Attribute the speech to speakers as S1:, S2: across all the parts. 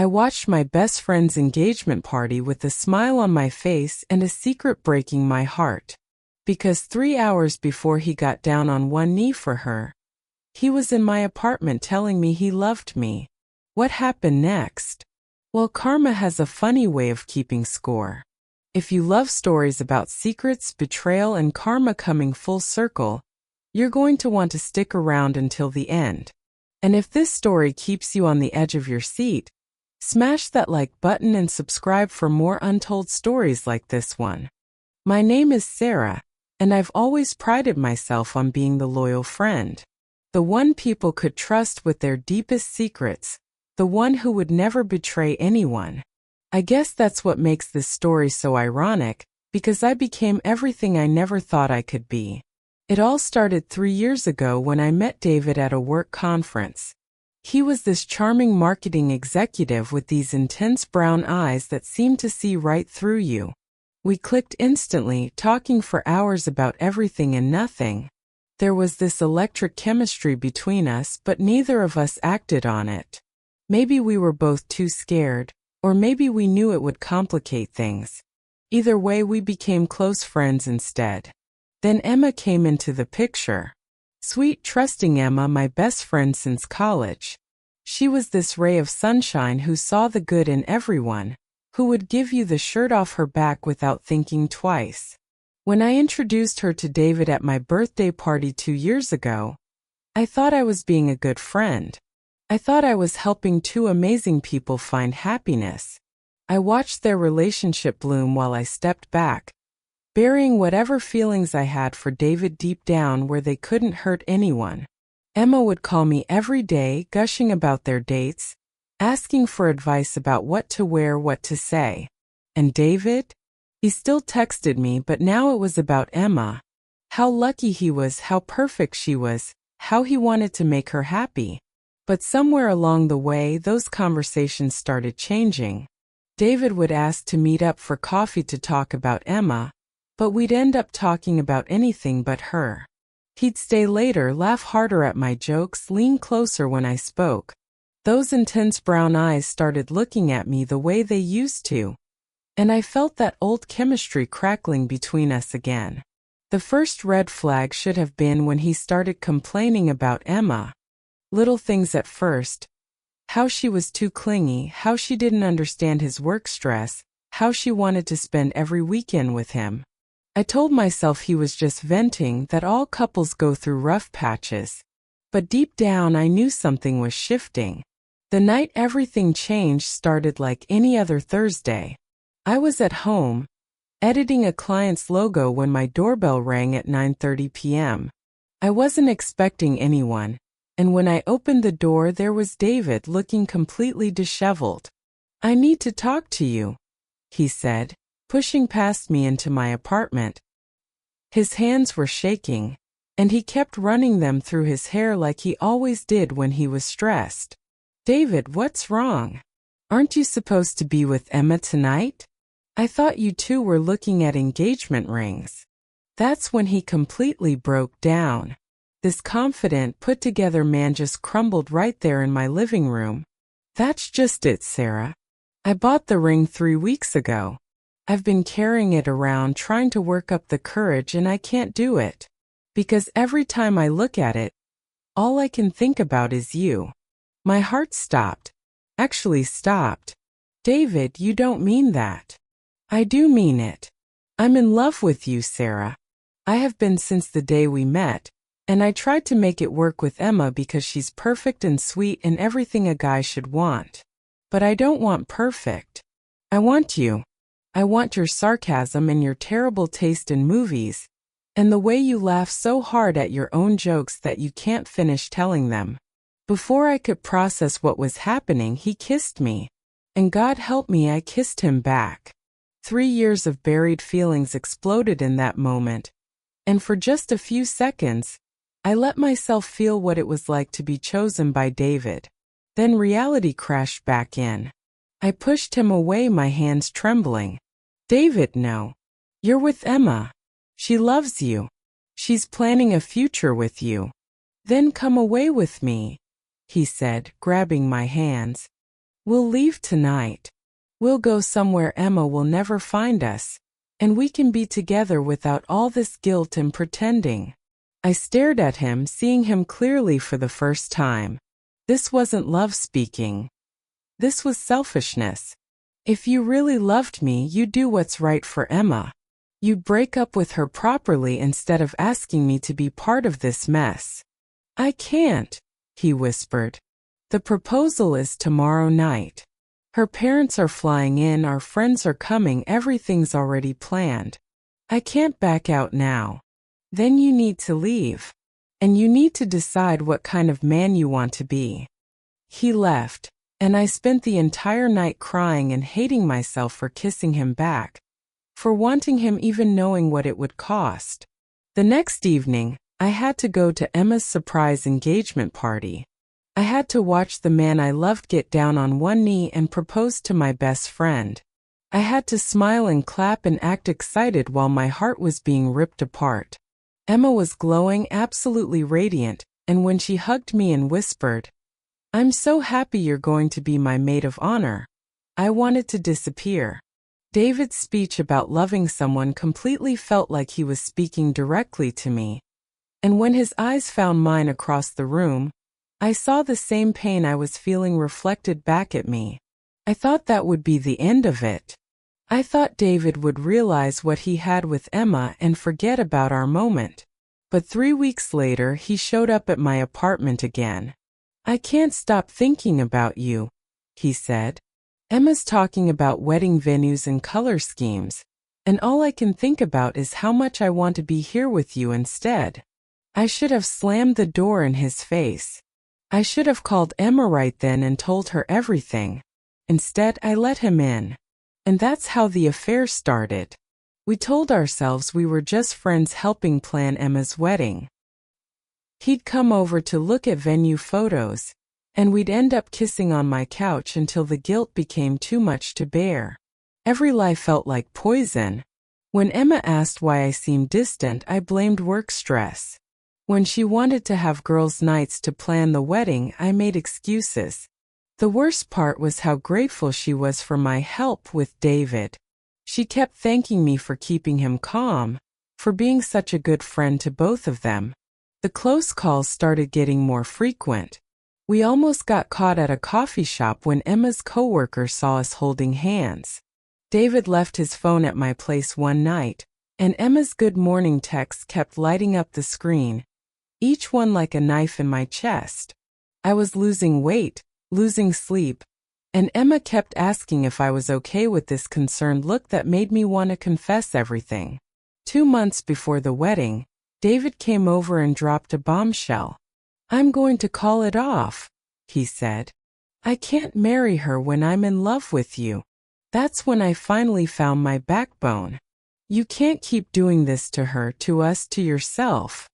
S1: I watched my best friend's engagement party with a smile on my face and a secret breaking my heart. Because 3 hours before he got down on one knee for her, he was in my apartment telling me he loved me. What happened next? Well, karma has a funny way of keeping score. If you love stories about secrets, betrayal, and karma coming full circle, you're going to want to stick around until the end. And if this story keeps you on the edge of your seat, smash that like button and subscribe for more untold stories like this one. My name is Sarah, and I've always prided myself on being the loyal friend. The one people could trust with their deepest secrets, the one who would never betray anyone. I guess that's what makes this story so ironic, because I became everything I never thought I could be. It all started 3 years ago when I met David at a work conference. He was this charming marketing executive with these intense brown eyes that seemed to see right through you. We clicked instantly, talking for hours about everything and nothing. There was this electric chemistry between us, but neither of us acted on it. Maybe we were both too scared, or maybe we knew it would complicate things. Either way, we became close friends instead. Then Emma came into the picture. Sweet, trusting Emma, my best friend since college. She was this ray of sunshine who saw the good in everyone, who would give you the shirt off her back without thinking twice. When I introduced her to David at my birthday party 2 years ago, I thought I was being a good friend. I thought I was helping two amazing people find happiness. I watched their relationship bloom while I stepped back, burying whatever feelings I had for David deep down where they couldn't hurt anyone. Emma would call me every day, gushing about their dates, asking for advice about what to wear, what to say. And David? He still texted me, but now it was about Emma. How lucky he was, how perfect she was, how he wanted to make her happy. But somewhere along the way, those conversations started changing. David would ask to meet up for coffee to talk about Emma, but we'd end up talking about anything but her. He'd stay later, laugh harder at my jokes, lean closer when I spoke. Those intense brown eyes started looking at me the way they used to, and I felt that old chemistry crackling between us again. The first red flag should have been when he started complaining about Emma. Little things at first. How she was too clingy, how she didn't understand his work stress, how she wanted to spend every weekend with him. I told myself he was just venting, that all couples go through rough patches. But deep down I knew something was shifting. The night everything changed started like any other Thursday. I was at home, editing a client's logo when my doorbell rang at 9:30 p.m. I wasn't expecting anyone, and when I opened the door there was David looking completely disheveled. "I need to talk to you," he said, pushing past me into my apartment. His hands were shaking, and he kept running them through his hair like he always did when he was stressed. "David, what's wrong? Aren't you supposed to be with Emma tonight? I thought you two were looking at engagement rings." That's when he completely broke down. This confident, put-together man just crumbled right there in my living room. "That's just it, Sarah. I bought the ring 3 weeks ago. I've been carrying it around trying to work up the courage, and I can't do it. Because every time I look at it, all I can think about is you." My heart stopped. Actually stopped. "David, you don't mean that." "I do mean it. I'm in love with you, Sarah. I have been since the day we met, and I tried to make it work with Emma because she's perfect and sweet and everything a guy should want. But I don't want perfect. I want you. I want your sarcasm and your terrible taste in movies, and the way you laugh so hard at your own jokes that you can't finish telling them." Before I could process what was happening, he kissed me. And God help me, I kissed him back. 3 years of buried feelings exploded in that moment, and for just a few seconds, I let myself feel what it was like to be chosen by David. Then reality crashed back in. I pushed him away, my hands trembling. "David, no. You're with Emma. She loves you. She's planning a future with you. Then come away with me," he said, grabbing my hands. We'll leave tonight. We'll go somewhere Emma will never find us, and we can be together without all this guilt and pretending. I stared at him, seeing him clearly for the first time. This wasn't love speaking. This was selfishness. If you really loved me, you'd do what's right for Emma. You'd break up with her properly instead of asking me to be part of this mess. I can't, he whispered. The proposal is tomorrow night. Her parents are flying in, our friends are coming, everything's already planned. I can't back out now. Then you need to leave. And you need to decide what kind of man you want to be. He left, and I spent the entire night crying and hating myself for kissing him back, for wanting him even knowing what it would cost. The next evening, I had to go to Emma's surprise engagement party. I had to watch the man I loved get down on one knee and propose to my best friend. I had to smile and clap and act excited while my heart was being ripped apart. Emma was glowing, absolutely radiant, and when she hugged me and whispered, "I'm so happy you're going to be my maid of honor," I wanted to disappear. David's speech about loving someone completely felt like he was speaking directly to me. And when his eyes found mine across the room, I saw the same pain I was feeling reflected back at me. I thought that would be the end of it. I thought David would realize what he had with Emma and forget about our moment. But 3 weeks later, he showed up at my apartment again. "I can't stop thinking about you," he said. "Emma's talking about wedding venues and color schemes, and all I can think about is how much I want to be here with you instead." I should have slammed the door in his face. I should have called Emma right then and told her everything. Instead, I let him in. And that's how the affair started. We told ourselves we were just friends helping plan Emma's wedding. He'd come over to look at venue photos, and we'd end up kissing on my couch until the guilt became too much to bear. Every lie felt like poison. When Emma asked why I seemed distant, I blamed work stress. When she wanted to have girls' nights to plan the wedding, I made excuses. The worst part was how grateful she was for my help with David. She kept thanking me for keeping him calm, for being such a good friend to both of them. The close calls started getting more frequent. We almost got caught at a coffee shop when Emma's coworker saw us holding hands. David left his phone at my place one night, and Emma's good morning texts kept lighting up the screen, each one like a knife in my chest. I was losing weight, losing sleep, and Emma kept asking if I was okay with this concerned look that made me want to confess everything. 2 months before the wedding, David came over and dropped a bombshell. "I'm going to call it off," he said. "I can't marry her when I'm in love with you." That's when I finally found my backbone. "You can't keep doing this to her, to us, to yourself.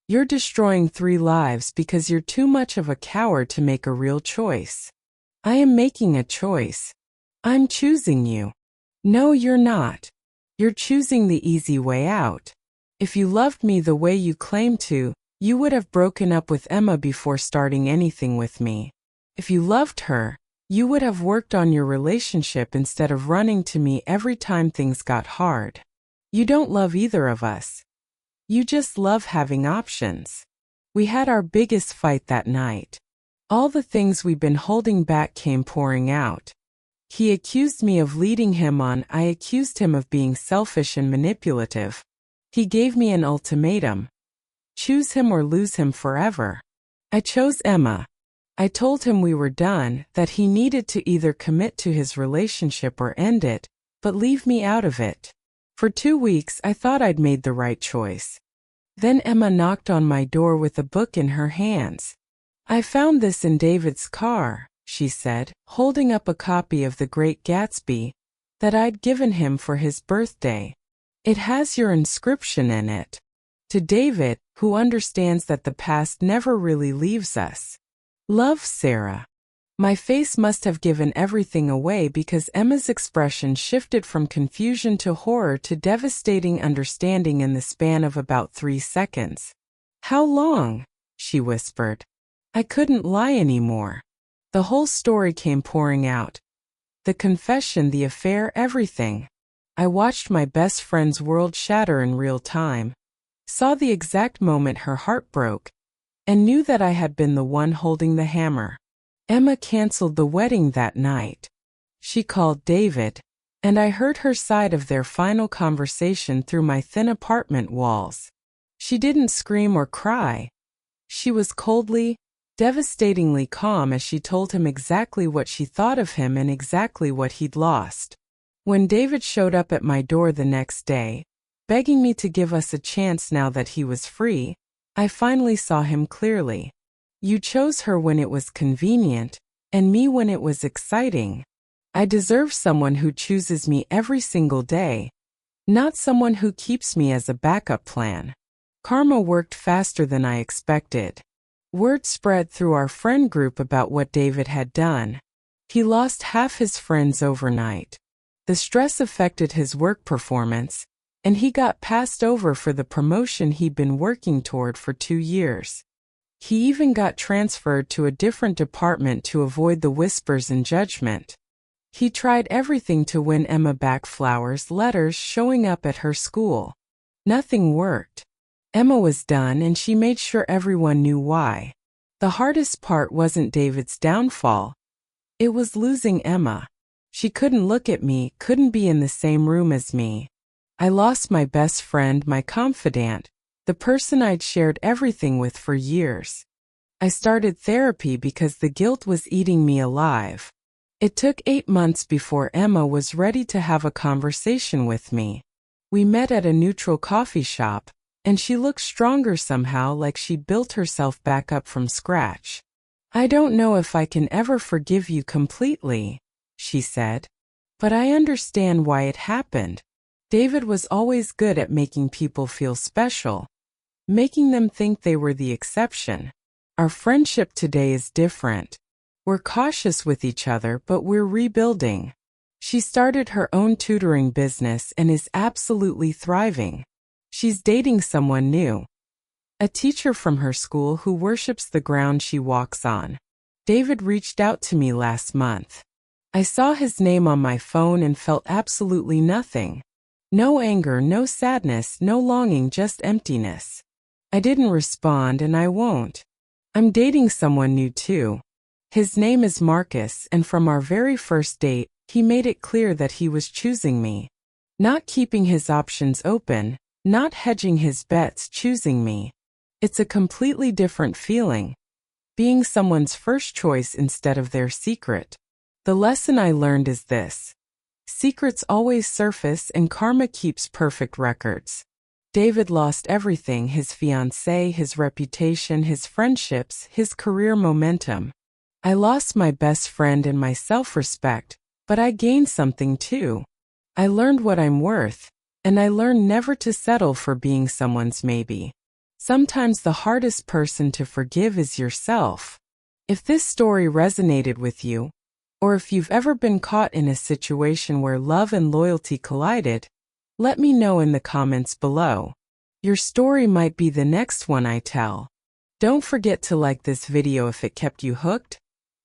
S1: You're destroying 3 lives because you're too much of a coward to make a real choice." "I am making a choice. I'm choosing you." "No, you're not. You're choosing the easy way out. If you loved me the way you claim to, you would have broken up with Emma before starting anything with me. If you loved her, you would have worked on your relationship instead of running to me every time things got hard. You don't love either of us. You just love having options." We had our biggest fight that night. All the things we'd been holding back came pouring out. He accused me of leading him on, I accused him of being selfish and manipulative. He gave me an ultimatum. Choose him or lose him forever. I chose Emma. I told him we were done, that he needed to either commit to his relationship or end it, but leave me out of it. For 2 weeks, I thought I'd made the right choice. Then Emma knocked on my door with a book in her hands. "I found this in David's car," she said, holding up a copy of The Great Gatsby that I'd given him for his birthday. "It has your inscription in it. To David, who understands that the past never really leaves us. Love, Sarah." My face must have given everything away because Emma's expression shifted from confusion to horror to devastating understanding in the span of about 3 seconds. "How long?" she whispered. I couldn't lie anymore. The whole story came pouring out. The confession, the affair, everything. I watched my best friend's world shatter in real time, saw the exact moment her heart broke, and knew that I had been the one holding the hammer. Emma canceled the wedding that night. She called David, and I heard her side of their final conversation through my thin apartment walls. She didn't scream or cry. She was coldly, devastatingly calm as she told him exactly what she thought of him and exactly what he'd lost. When David showed up at my door the next day, begging me to give us a chance now that he was free, I finally saw him clearly. You chose her when it was convenient, and me when it was exciting. I deserve someone who chooses me every single day, not someone who keeps me as a backup plan. Karma worked faster than I expected. Word spread through our friend group about what David had done. He lost half his friends overnight. The stress affected his work performance, and he got passed over for the promotion he'd been working toward for 2 years. He even got transferred to a different department to avoid the whispers and judgment. He tried everything to win Emma back: flowers, letters, showing up at her school. Nothing worked. Emma was done, and she made sure everyone knew why. The hardest part wasn't David's downfall. It was losing Emma. She couldn't look at me, couldn't be in the same room as me. I lost my best friend, my confidant, the person I'd shared everything with for years. I started therapy because the guilt was eating me alive. It took 8 months before Emma was ready to have a conversation with me. We met at a neutral coffee shop, and she looked stronger somehow, like she'd built herself back up from scratch. I don't know if I can ever forgive you completely, she said, but I understand why it happened. David was always good at making people feel special, making them think they were the exception. Our friendship today is different. We're cautious with each other, but we're rebuilding. She started her own tutoring business and is absolutely thriving. She's dating someone new, a teacher from her school who worships the ground she walks on. David reached out to me last month. I saw his name on my phone and felt absolutely nothing. No anger, no sadness, no longing, just emptiness. I didn't respond, and I won't. I'm dating someone new too. His name is Marcus, and from our very first date, he made it clear that he was choosing me. Not keeping his options open, not hedging his bets, choosing me. It's a completely different feeling. Being someone's first choice instead of their secret. The lesson I learned is this: secrets always surface, and karma keeps perfect records. David lost everything: his fiancé, his reputation, his friendships, his career momentum. I lost my best friend and my self-respect, but I gained something too. I learned what I'm worth, and I learned never to settle for being someone's maybe. Sometimes the hardest person to forgive is yourself. If this story resonated with you, or if you've ever been caught in a situation where love and loyalty collided, let me know in the comments below. Your story might be the next one I tell. Don't forget to like this video if it kept you hooked,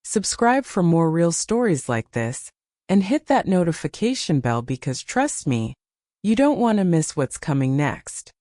S1: subscribe for more real stories like this, and hit that notification bell because trust me, you don't want to miss what's coming next.